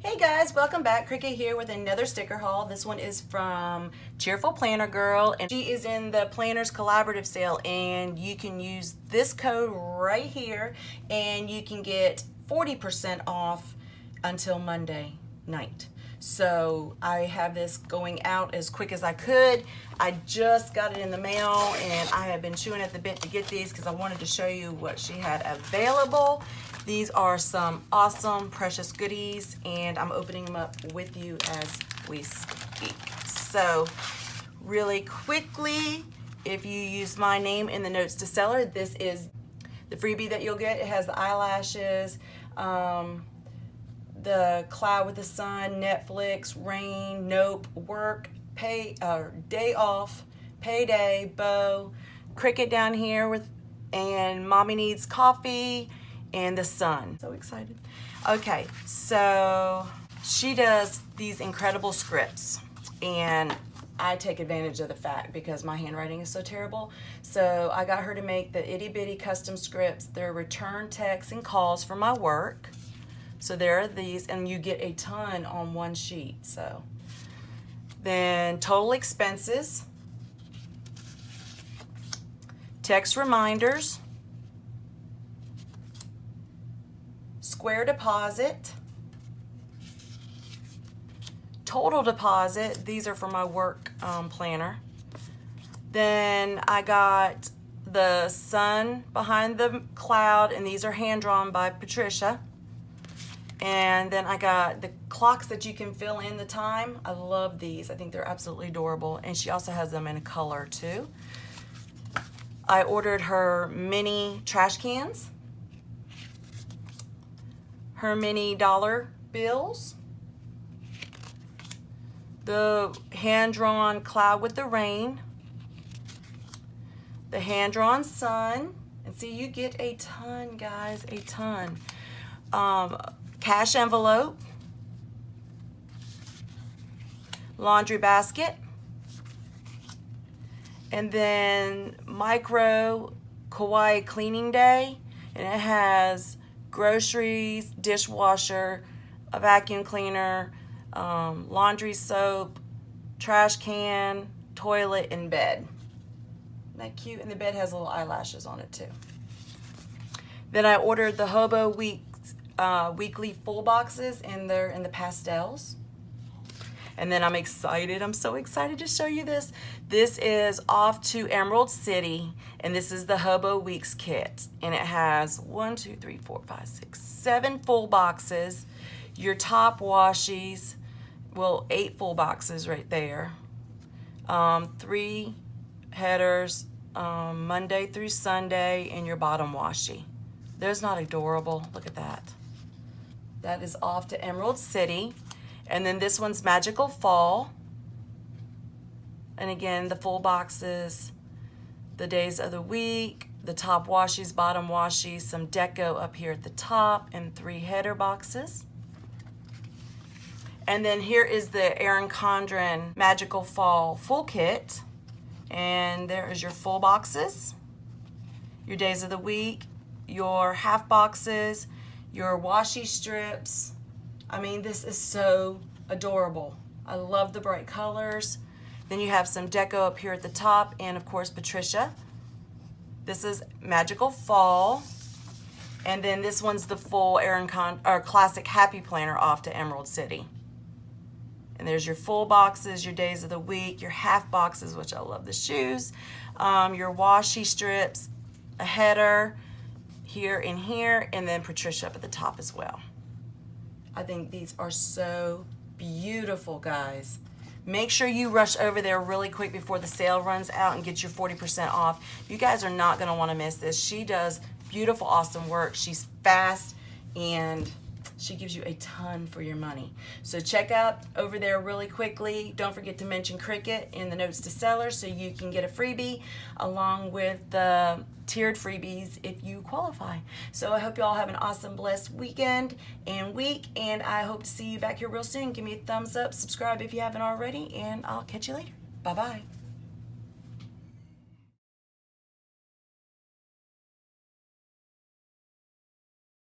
Hey guys, welcome back. Cricket here with another sticker haul. This one is from Cheerful Planner Girl, and she is in the Planners Collaborative sale, and you can use this code right here and you can get 40% off until Monday night. So I have this going out as quick as I could. I just got it in the mail and I have been chewing at the bit to get these because I wanted to show you what she had available. These are some awesome precious goodies and I'm opening them up with you as we speak. So really quickly, if you use my name in the notes to seller, this is the freebie that you'll get. It has the eyelashes, the cloud with the sun, Netflix, rain, nope, work, pay, day off, payday, bow, cricket down here with, and mommy needs coffee, and the sun. So excited. Okay, so she does these incredible scripts, and I take advantage of the fact because my handwriting is so terrible. So I got her to make the itty bitty custom scripts. They're return texts and calls for my work. So there are these, and you get a ton on one sheet. So then total expenses, text reminders, square deposit, total deposit. These are for my work planner. Then I got the sun behind the cloud, and these are hand drawn by Patricia. And then I got the clocks that you can fill in the time. I love these. I think they're absolutely adorable. And she also has them in color too. I ordered her mini trash cans, her mini dollar bills, the hand-drawn cloud with the rain, the hand-drawn sun, and see, you get a ton, guys, a ton. Cash envelope, laundry basket, and then micro kawaii cleaning day, and it has groceries, dishwasher, a vacuum cleaner, laundry soap, trash can, toilet, and bed. Isn't that cute? And the bed has little eyelashes on it too. Then I ordered the Hobo weekly full boxes, and they're in the pastels. And then I'm excited, I'm so excited to show you this. This is off to Emerald City, and this is the Hobo Weeks kit. And it has 1, 2, 3, 4, 5, 6, 7 full boxes. Your top washies, well, 8 full boxes right there. 3 headers, Monday through Sunday, and your bottom washi. There's not adorable, look at that. That is off to Emerald City. And then this one's Magical Fall. And again, the full boxes, the days of the week, the top washies, bottom washies, some deco up here at the top, and 3 header boxes. And then here is the Erin Condren Magical Fall full kit. And there is your full boxes, your days of the week, your half boxes, your washi strips. I mean, this is so adorable. I love the bright colors. Then you have some deco up here at the top, and of course Patricia. This is Magical Fall. And then this one's the full Classic Happy Planner off to Emerald City. And there's your full boxes, your days of the week, your half boxes, which I love the shoes, your washi strips, a header, here and here, and then Patricia up at the top as well. I think these are so beautiful, guys. Make sure you rush over there really quick before the sale runs out and get your 40% off. You guys are not going to want to miss this. She does beautiful, awesome work. She's fast, and she gives you a ton for your money. So check out over there really quickly. Don't forget to mention Cricket in the notes to seller so you can get a freebie along with the tiered freebies if you qualify. So I hope you all have an awesome, blessed weekend and week, and I hope to see you back here real soon. Give me a thumbs up, subscribe if you haven't already, and I'll catch you later. Bye-bye.